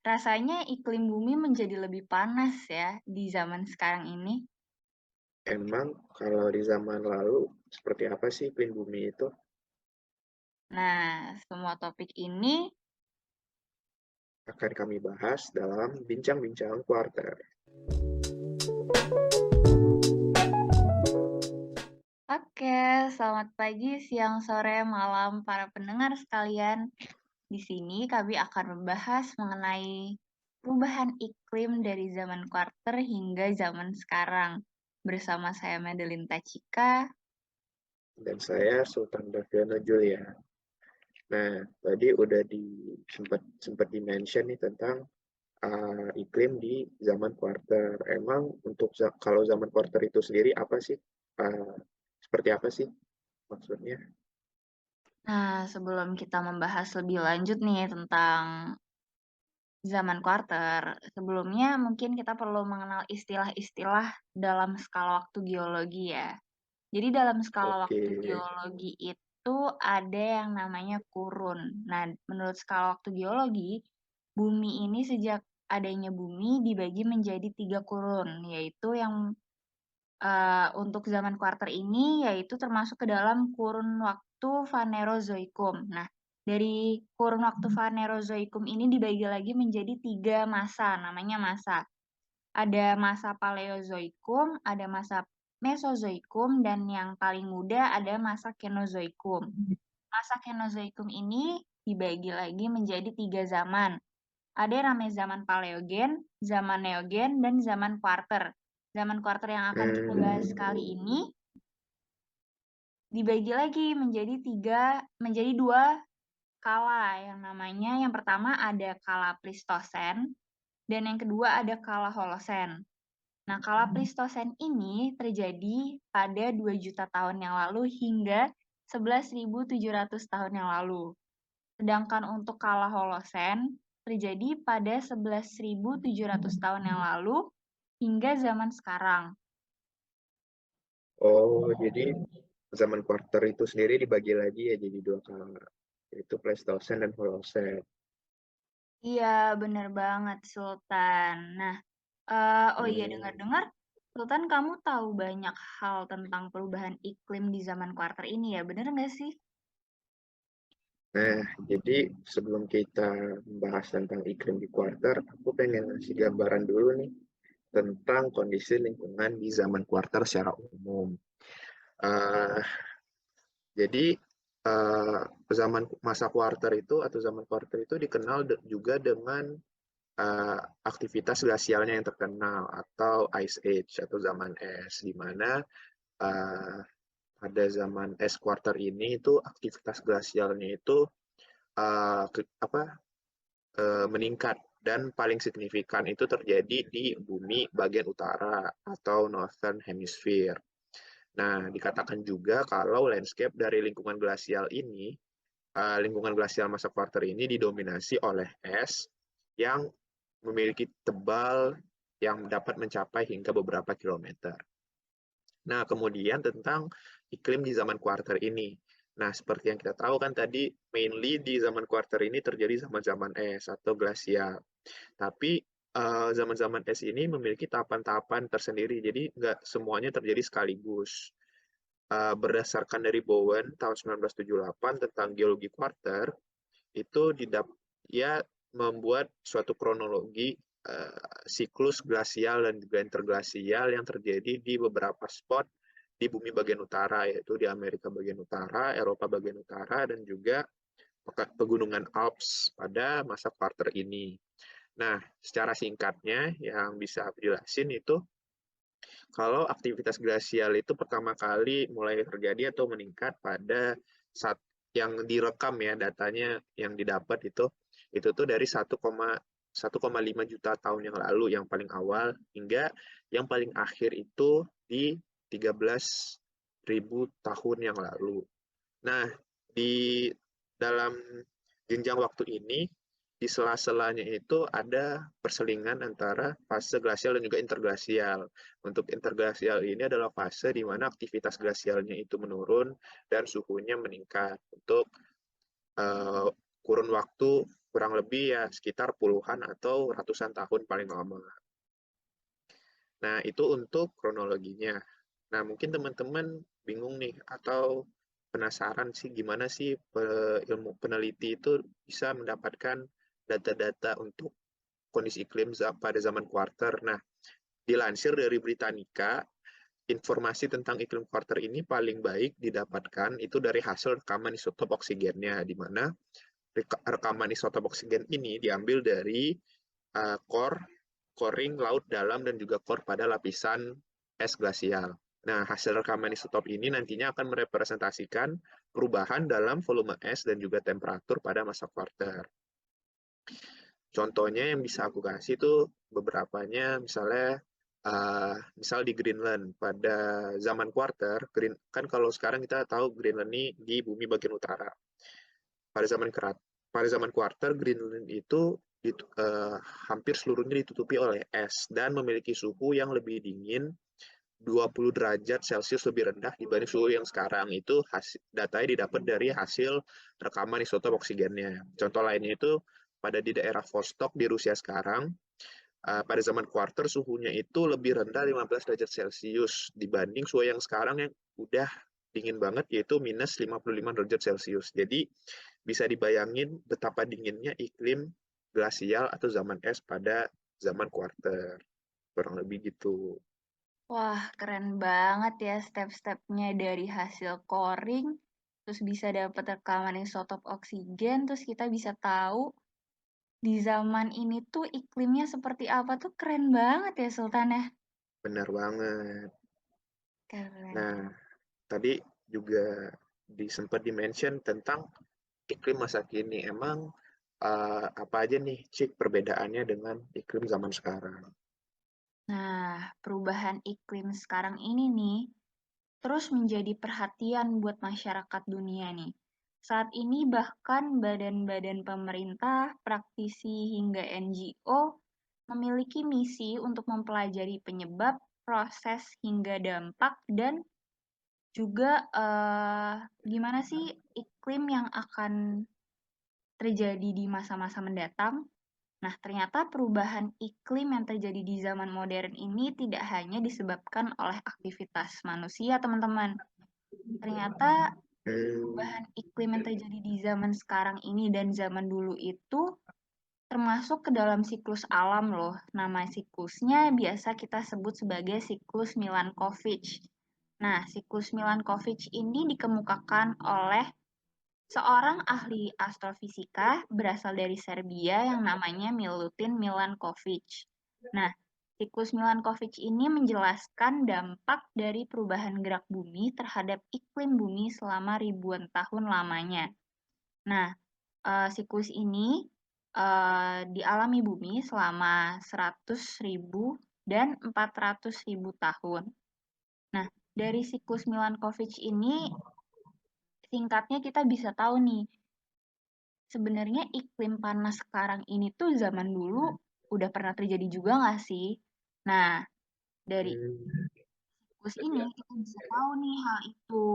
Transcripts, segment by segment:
Rasanya iklim bumi menjadi lebih panas ya di zaman sekarang ini. Emang kalau di zaman lalu seperti apa sih iklim bumi itu? Nah, semua topik ini, Akan kami bahas dalam Bincang-Bincang Kuarter. oke, selamat pagi, siang, sore, malam para pendengar sekalian. Di sini kami akan membahas mengenai perubahan iklim dari zaman kuarter hingga zaman sekarang. Bersama saya Madeline Tachika. Dan saya Sultan Daviano Julia. Nah, tadi udah sempat di-mention nih tentang iklim di zaman kuarter. Emang untuk kalau zaman kuarter itu sendiri apa sih? Uh, Seperti apa sih maksudnya? Nah, sebelum kita membahas lebih lanjut nih tentang zaman kuarter, sebelumnya mungkin kita perlu mengenal istilah-istilah dalam skala waktu geologi ya. Jadi dalam skala Oke. waktu geologi itu ada yang namanya kurun. Nah, menurut skala waktu geologi, bumi ini sejak adanya bumi dibagi menjadi 3 kurun, yaitu yang untuk zaman kuarter ini yaitu termasuk ke dalam kurun waktu Fanerozoikum. Nah, dari kurun waktu Fanerozoikum ini dibagi lagi menjadi 3 masa, namanya masa. Ada masa Paleozoikum, ada masa Mesozoikum, dan yang paling muda ada masa Kenozoikum. Masa Kenozoikum ini dibagi lagi menjadi 3 zaman. Ada yang namanya zaman Paleogen, zaman Neogen, dan zaman Kuarter. Zaman Kuarter yang akan kita bahas kali ini dibagi lagi menjadi 2 kala yang namanya yang pertama ada kala Plistosen dan yang kedua ada kala Holosen. Nah, kala Plistosen ini terjadi pada 2 juta tahun yang lalu hingga 11.700 tahun yang lalu. Sedangkan untuk kala Holosen terjadi pada 11.700 tahun yang lalu hingga zaman sekarang. Oh, jadi zaman kuarter itu sendiri dibagi lagi ya jadi dua kala, yaitu Pleistosen dan Holosen. Iya, bener banget, Sultan. Nah, oh iya, Hmm. dengar-dengar, Sultan, kamu tahu banyak hal tentang perubahan iklim di zaman kuarter ini ya, bener nggak sih? Nah, jadi sebelum kita membahas tentang iklim di kuarter, aku pengen ngasih gambaran dulu nih tentang kondisi lingkungan di zaman kuarter secara umum. Uh, jadi uh, zaman masa kuarter itu atau zaman kuarter itu dikenal juga dengan aktivitas glasialnya yang terkenal atau Ice Age atau zaman es, di mana uh, pada zaman es kuarter ini itu aktivitas glasialnya itu uh, ke, apa meningkat dan paling signifikan itu terjadi di bumi bagian utara atau Northern Hemisphere. Nah, dikatakan juga kalau landscape dari lingkungan glasial ini, lingkungan glasial masa kuarter ini didominasi oleh es yang memiliki tebal yang dapat mencapai hingga beberapa kilometer. Nah, kemudian tentang iklim di zaman kuarter ini. Nah, seperti yang kita tahu kan tadi, mainly di zaman kuarter ini terjadi zaman-zaman es atau glasial. Tapi zaman-zaman es ini memiliki tahapan-tahapan tersendiri, jadi nggak semuanya terjadi sekaligus. Berdasarkan dari Bowen tahun 1978 tentang geologi kuarter, itu ya membuat suatu kronologi siklus glasial dan juga interglasial yang terjadi di beberapa spot di bumi bagian utara, yaitu di Amerika bagian utara, Eropa bagian utara, dan juga pegunungan Alps pada masa kuarter ini. Nah, secara singkatnya yang bisa aku jelasin itu, kalau aktivitas glasial itu pertama kali mulai terjadi atau meningkat pada saat yang direkam ya datanya yang didapat itu tuh dari 1,5 juta tahun yang lalu yang paling awal hingga yang paling akhir itu di 13.000 tahun yang lalu. Nah, di dalam jenjang waktu ini, di sela-selanya itu ada perselingan antara fase glasial dan juga interglasial. Untuk interglasial ini adalah fase di mana aktivitas glasialnya itu menurun dan suhunya meningkat. Untuk uh, kurun waktu kurang lebih ya sekitar puluhan atau ratusan tahun paling lama. Nah, itu untuk kronologinya. Nah, mungkin teman-teman bingung nih atau penasaran sih gimana sih ilmu peneliti itu bisa mendapatkan data-data untuk kondisi iklim pada zaman kuarter. Nah, dilansir dari Britannica, informasi tentang iklim kuarter ini paling baik didapatkan itu dari hasil rekaman isotop oksigennya, di mana rekaman isotop oksigen ini diambil dari core, coring laut dalam dan juga core pada lapisan es glasial. Nah, hasil rekaman isotop ini nantinya akan merepresentasikan perubahan dalam volume es dan juga temperatur pada masa kuarter. Contohnya yang bisa aku kasih itu beberapanya, misalnya misal di Greenland pada zaman kuarter, kan kalau sekarang kita tahu Greenland ini di bumi bagian utara. Pada zaman pada zaman kuarter, Greenland itu hampir seluruhnya ditutupi oleh es dan memiliki suhu yang lebih dingin 20 derajat Celcius lebih rendah dibanding suhu yang sekarang. Itu datanya didapat dari hasil rekaman isotop oksigennya. Contoh lainnya itu pada di daerah Vostok di Rusia sekarang, pada zaman kuarter suhunya itu lebih rendah 15 derajat Celcius dibanding suhu yang sekarang yang udah dingin banget yaitu minus 55 derajat Celcius. Jadi bisa dibayangin betapa dinginnya iklim glasial atau zaman es pada zaman kuarter. Kurang lebih gitu. Wah, keren banget ya step-stepnya dari hasil coring, terus bisa dapat rekaman isotop oksigen, terus kita bisa tahu di zaman ini tuh iklimnya seperti apa tuh keren banget ya Sultan ya. Benar banget. Keren. Nah, tadi juga sempat di-mention tentang iklim masa kini. Emang apa aja nih, Cik, perbedaannya dengan iklim zaman sekarang? Nah, perubahan iklim sekarang ini nih terus menjadi perhatian buat masyarakat dunia nih. Saat ini bahkan badan-badan pemerintah, praktisi hingga NGO memiliki misi untuk mempelajari penyebab, proses hingga dampak dan juga gimana sih iklim yang akan terjadi di masa-masa mendatang. Nah, ternyata perubahan iklim yang terjadi di zaman modern ini tidak hanya disebabkan oleh aktivitas manusia, teman-teman. Ternyata Hmm, perubahan iklim yang terjadi di zaman sekarang ini dan zaman dulu itu termasuk ke dalam siklus alam loh. Nama siklusnya biasa kita sebut sebagai siklus Milankovitch. Nah, siklus Milankovitch ini dikemukakan oleh seorang ahli astrofisika berasal dari Serbia yang namanya Milutin Milankovic. Nah, siklus Milankovic ini menjelaskan dampak dari perubahan gerak bumi terhadap iklim bumi selama ribuan tahun lamanya. Nah, siklus ini dialami bumi selama 100.000 dan 400.000 tahun. Nah, dari siklus Milankovic ini singkatnya kita bisa tahu nih sebenarnya iklim panas sekarang ini tuh zaman dulu udah pernah terjadi juga nggak sih? Nah, dari hmm, siklus ini kita bisa tahu nih hal itu.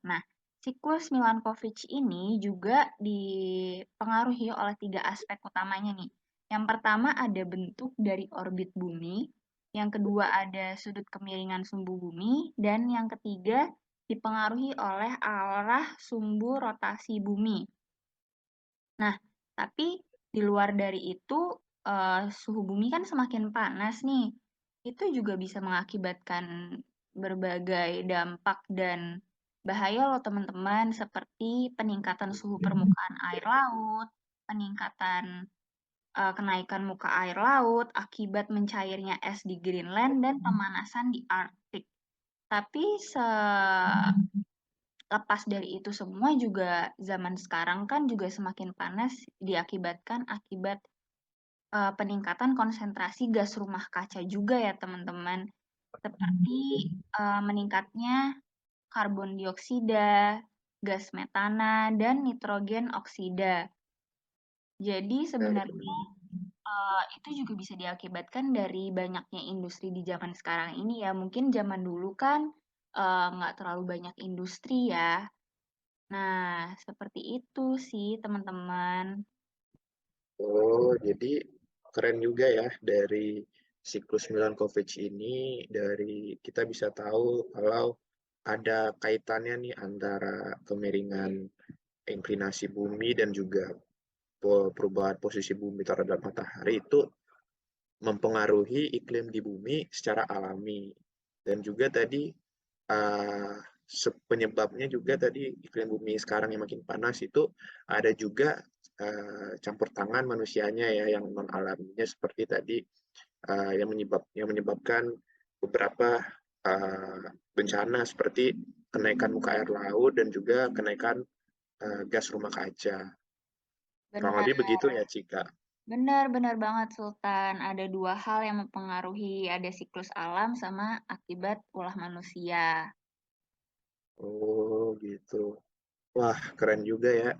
Nah, siklus Milankovitch ini juga dipengaruhi oleh tiga aspek utamanya nih. Yang pertama ada bentuk dari orbit bumi, yang kedua ada sudut kemiringan sumbu bumi, dan yang ketiga dipengaruhi oleh arah sumbu rotasi bumi. Nah, tapi di luar dari itu, suhu bumi kan semakin panas nih. Itu juga bisa mengakibatkan berbagai dampak dan bahaya loh teman-teman, seperti peningkatan suhu permukaan air laut, peningkatan kenaikan muka air laut akibat mencairnya es di Greenland dan pemanasan di Arktik. Tapi lepas dari itu semua juga zaman sekarang kan juga semakin panas diakibatkan akibat peningkatan konsentrasi gas rumah kaca juga ya teman-teman. Seperti meningkatnya karbon dioksida, gas metana, dan nitrogen oksida. Jadi sebenarnya itu juga bisa diakibatkan dari banyaknya industri di zaman sekarang ini ya. Mungkin zaman dulu kan nggak terlalu banyak industri ya. Nah, seperti itu sih teman-teman. Oh, jadi keren juga ya dari siklus Milankovic ini dari kita bisa tahu kalau ada kaitannya nih antara kemiringan inklinasi bumi dan juga perubahan posisi bumi terhadap matahari itu mempengaruhi iklim di bumi secara alami. Dan juga tadi uh, penyebabnya juga tadi iklim bumi sekarang yang makin panas itu ada juga campur tangan manusianya ya yang non alaminya seperti tadi yang menyebabkan beberapa bencana seperti kenaikan muka air laut dan juga kenaikan gas rumah kaca. Kurang Benar, lebih begitu ya, Cika. benar banget Sultan. Ada dua hal yang mempengaruhi, ada siklus alam sama akibat ulah manusia. Oh, gitu. Wah, keren juga ya.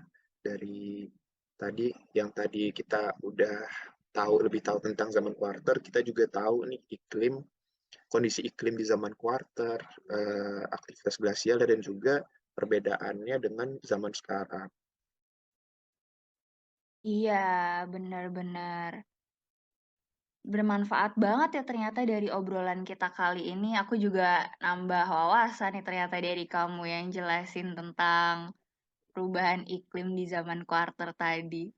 Dari tadi, yang tadi kita udah lebih tahu tentang zaman kuarter, kita juga tahu nih kondisi iklim di zaman kuarter, aktivitas glasial dan juga perbedaannya dengan zaman sekarang. Iya, benar-benar. Bermanfaat banget ya ternyata dari obrolan kita kali ini. Aku juga nambah wawasan nih ternyata dari kamu yang jelasin tentang perubahan iklim di zaman kuarter tadi.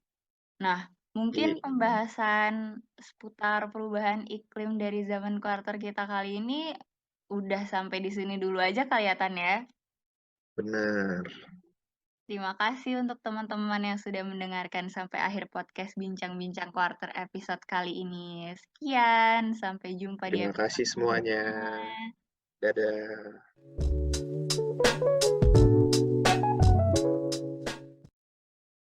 Nah, mungkin Iya, pembahasan seputar perubahan iklim dari zaman kuarter kita kali ini udah sampai di sini dulu aja kali ya, Tan ya. benar. Terima kasih untuk teman-teman yang sudah mendengarkan sampai akhir podcast Bincang-Bincang Kuarter episode kali ini. Sekian, sampai jumpa di Terima episode kasih semuanya. selanjutnya. Dadah.